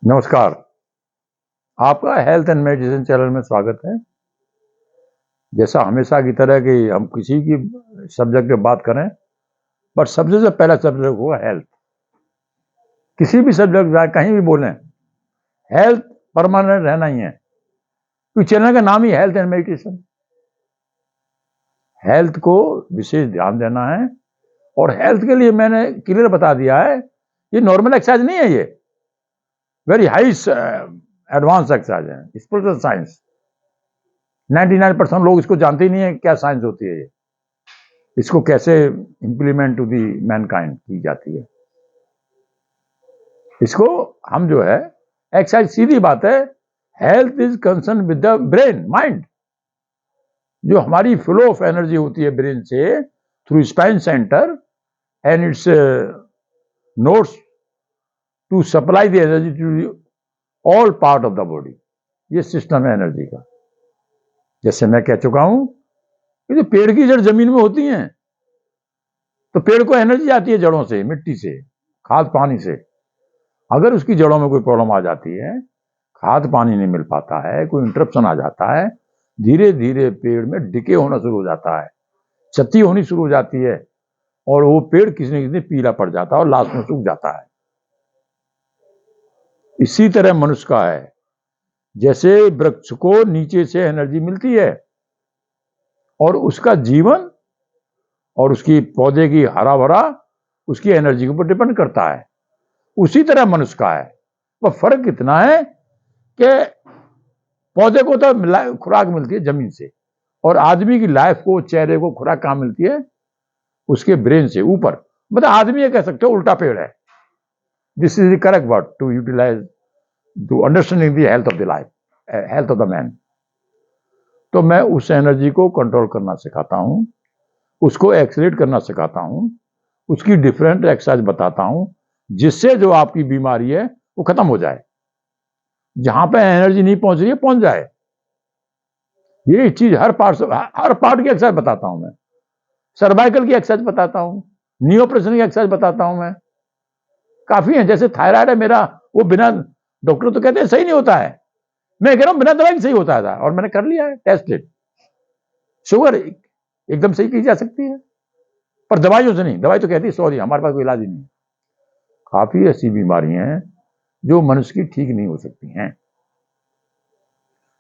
नमस्कार। आपका health and medicine channel में स्वागत है। जैसा हमेशा की तरह कि हम किसी की सब्जेक्ट पे बात करें, बट सबसे जो पहला सब्जेक्ट होगा हेल्थ। किसी भी सब्जेक्ट जाए, कहीं भी बोलें, हेल्थ परमानेंट रहना ही है, क्योंकि चैनल का नाम ही हेल्थ एंड मेडिसिन। हेल्थ को विशेष ध्यान देना है, और हेल्थ के लिए मैंने क्लियर बता दिया है, ये नॉर्मल एक्सरसाइज नहीं है, ये वेरी हाई एडवांस एक्सरसाइज है, स्पिरिचुअल साइंस। 99% लोग इसको जानते ही नहीं है क्या साइंस होती है, ये इसको कैसे इंप्लीमेंट टू दी मैनकाइंड की जाती है। इसको हम जो है एक्सरसाइज, सीधी बात है, health is concern with the brain mind. जो हमारी फ्लो ऑफ एनर्जी होती है ब्रेन से through spine center and its notes to supply the energy to all part of the body. ये सिस्टम है एनर्जी का। जैसे मैं कह चुका हूं कि जो पेड़ की जड़ जमीन में होती हैं, तो पेड़ को एनर्जी आती है जड़ों से, मिट्टी से, खाद पानी से। अगर उसकी जड़ों में कोई प्रॉब्लम आ जाती है, खाद पानी नहीं मिल पाता है, कोई इंटरप्शन आ जाता है, धीरे धीरे पेड़ में डिके होना शुरू हो जाता है, क्षति होनी शुरू हो जाती है, और वो पेड़ किसी न किसी पीला पड़ जाता है और लास्ट में सूख जाता है। इसी तरह मनुष्य का है। जैसे वृक्ष को नीचे से एनर्जी मिलती है और उसका जीवन और उसकी पौधे की हरा भरा उसकी एनर्जी के ऊपर डिपेंड करता है, उसी तरह मनुष्य का है। वह फर्क इतना है कि पौधे को तो खुराक मिलती है जमीन से, और आदमी की लाइफ को, चेहरे को खुराक कहां मिलती है? उसके ब्रेन से ऊपर। मतलब आदमी ये कह सकते हो उल्टा पेड़ है। This is the correct word to utilize to understanding the health of the life, health of the man. तो मैं उस एनर्जी को कंट्रोल करना सिखाता हूं, उसको एक्सलेट करना सिखाता हूं, उसकी डिफरेंट एक्सरसाइज बताता हूं, जिससे जो आपकी बीमारी है वो खत्म हो जाए, जहां पे एनर्जी नहीं पहुंच रही है पहुंच जाए। ये चीज हर पार्ट की एक्सरसाइज बताता हूं मैं। सर्वाइकल की एक्सरसाइज बताता हूं, नी ऑपरेशन की एक्सरसाइज बताता हूं मैं। काफी है। जैसे थायराइड है मेरा, वो बिना, डॉक्टर तो कहते हैं सही नहीं होता है, मैं कह रहा हूं बिना दवाई सही होता था, और मैंने कर लिया है, टेस्टेड। शुगर एकदम सही की जा सकती है, पर दवाइयों से नहीं। दवाई तो कहती है सॉरी हमारे पास कोई इलाज ही नहीं। काफी ऐसी बीमारियां हैं जो मनुष्य की ठीक नहीं हो सकती हैं।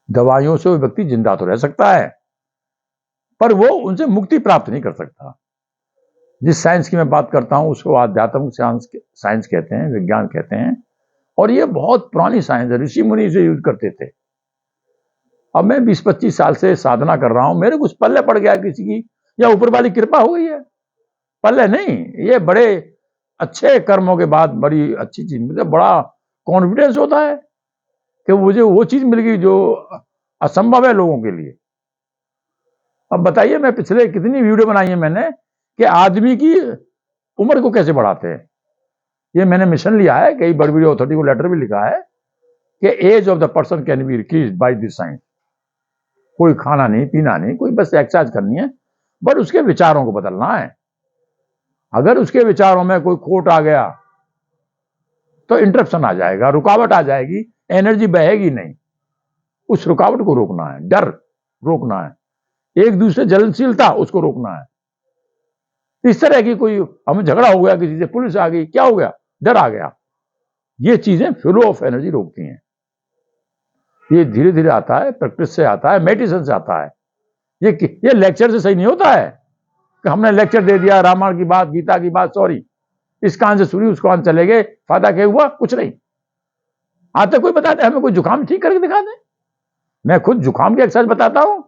दवाइयों से वो व्यक्ति जिंदा तो रह सकता है, पर वो उनसे मुक्ति प्राप्त नहीं कर सकता। जिस साइंस की मैं बात करता हूं उसको आध्यात्मिक साइंस कहते हैं, विज्ञान कहते हैं, और ये बहुत पुरानी साइंस है, ऋषि मुनि इसे यूज करते थे। अब मैं 20-25 साल से साधना कर रहा हूं, मेरे कुछ पल्ले पड़ गया किसी की, या ऊपर वाली कृपा हो गई है। पल्ले नहीं, ये बड़े अच्छे कर्मों के बाद बड़ी अच्छी चीज, मुझे बड़ा कॉन्फिडेंस होता है कि मुझे वो चीज मिल गई जो असंभव है लोगों के लिए। अब बताइए, मैं पिछले कितनी वीडियो बनाई है मैंने कि आदमी की उम्र को कैसे बढ़ाते हैं। ये मैंने मिशन लिया है, कई बड़ी बड़ी अथॉरिटी को लेटर भी लिखा है कि age of the person can be increased by this science. कोई खाना नहीं, पीना नहीं, कोई बस एक्सरसाइज करनी है, बट उसके विचारों को बदलना है। अगर उसके विचारों में कोई खोट आ गया तो इंटरप्शन आ जाएगा, रुकावट आ जाएगी, एनर्जी बहेगी नहीं। उस रुकावट को रोकना है, डर रोकना है, एक दूसरे जलनशीलता उसको रोकना है। इस तरह की कोई हमें झगड़ा हो गया किसी से, पुलिस आ गई, क्या हो गया? डर आ गया। ये चीजें फ्लो ऑफ एनर्जी रोकती हैं। ये धीरे धीरे आता है, प्रैक्टिस से आता है, मेडिटेशन से आता है। ये लेक्चर से सही नहीं होता है कि हमने लेक्चर दे दिया, रामायण की बात, गीता की बात, सॉरी इस कान से सुनी उस कान चले गए, फायदा क्या हुआ? कुछ नहीं। आज तक कोई बता दे, हमें कोई जुकाम ठीक करके दिखा दे। मैं खुद जुकाम की एक्सरसाइज बताता हूं,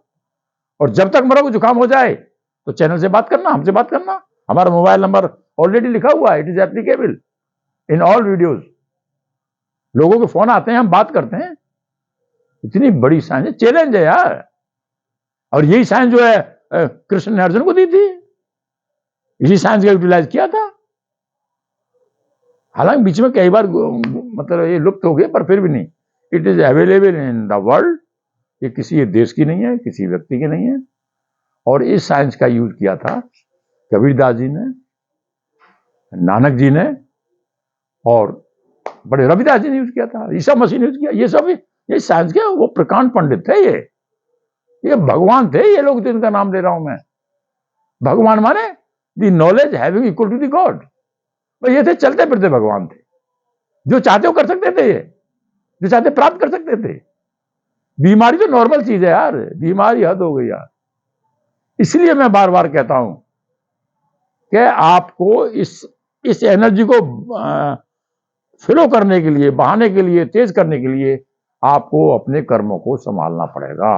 और जब तक मेरा को जुकाम हो जाए तो चैनल से बात करना, हमसे बात करना। हमारा मोबाइल नंबर ऑलरेडी लिखा हुआ है, it is applicable in all videos. लोगों के फोन आते हैं, हम बात करते हैं। इतनी बड़ी साइंस है, चैलेंज है यार। और यही साइंस जो है कृष्ण ने अर्जुन को दी थी, इसी साइंस का यूटिलाइज किया था। हालांकि बीच में कई बार मतलब ये लुप्त हो गए, पर फिर भी नहीं, it is available in the world. ये किसी देश की नहीं है, किसी व्यक्ति की नहीं है। और इस साइंस का यूज किया था कबीरदास जी ने, नानक जी ने, और बड़े रविदास जी ने यूज किया था, ईसा मसीह ने यूज किया। ये सब ये साइंस के वो प्रकांड पंडित थे, ये भगवान थे ये लोग, जिनका नाम ले रहा हूं मैं। भगवान माने the knowledge having equal to the God. ये थे चलते फिरते भगवान थे, जो चाहते हो कर सकते थे, ये जो चाहते प्राप्त कर सकते थे। बीमारी तो नॉर्मल चीज है यार, बीमारी हद हो गई यार। इसलिए मैं बार बार कहता हूं कि आपको इस एनर्जी को फ्लो करने के लिए, बहाने के लिए, तेज करने के लिए आपको अपने कर्मों को संभालना पड़ेगा।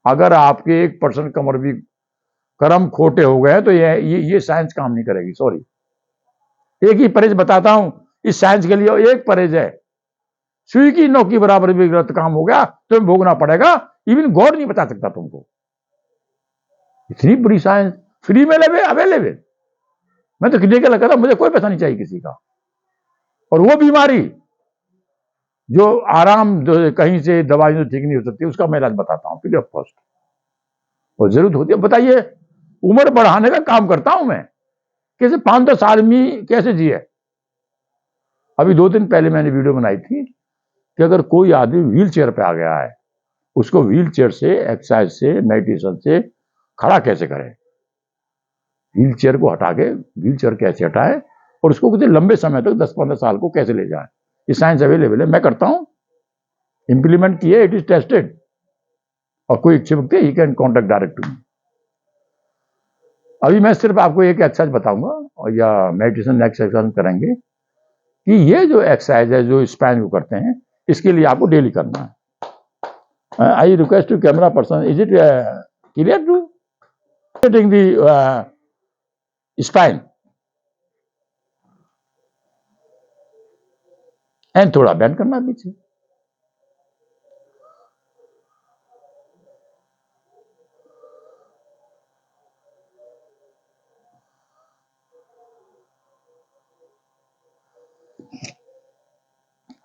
अगर आपके 1% कमर भी कर्म खोटे हो गए तो ये साइंस काम नहीं करेगी। सॉरी, एक ही परहेज बताता हूं इस साइंस के लिए, एक परहेज है, सुई की नोक की बराबर भी गलत काम हो गया तो भोगना पड़ेगा। इवन गॉड नहीं बता सकता तुमको। इतनी बड़ी साइंस फ्री में अवेलेबल। मैं तो क्लिनिकल कहता हूं, मुझे कोई पैसा नहीं चाहिए किसी का। और वो बीमारी जो आराम कहीं से दवाई से ठीक नहीं हो सकती, उसका मैं इलाज बताता हूं फ्री ऑफ कॉस्ट। और जरूरत होती है, बताइए, उम्र बढ़ाने का काम करता हूं मैं। कैसे 5-10 आदमी कैसे जिए। अभी 2 दिन पहले मैंने वीडियो बनाई थी कि अगर कोई आदमी व्हील चेयर पे आ गया है, उसको व्हील चेयर से, एक्सरसाइज से, मेडिटेशन से खड़ा कैसे करें। व्हील चेयर को हटा के व्हील चेयर कैसे हटाए और उसको कुछ लंबे समय तक 10-15 साल को कैसे ले जाए। ये साइंस अवेलेबल है, मैं करता हूं, इंप्लीमेंट किए, इट इज टेस्टेड। और कोई इच्छुक व्यक्ति ही can contact direct to me. अभी मैं सिर्फ आपको एक एक्सरसाइज बताऊंगा और या मेडिटेशन नेक्स्ट एक्सरसाइज करेंगे कि ये जो एक्सरसाइज है जो स्पाइन को करते हैं, इसके लिए आपको डेली करना है। I request to camera person, is it clear to setting the spine and थोड़ा बेंड करना पीछे।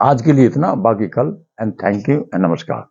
आज के लिए इतना, बाकी कल। एंड थैंक यू एंड नमस्कार।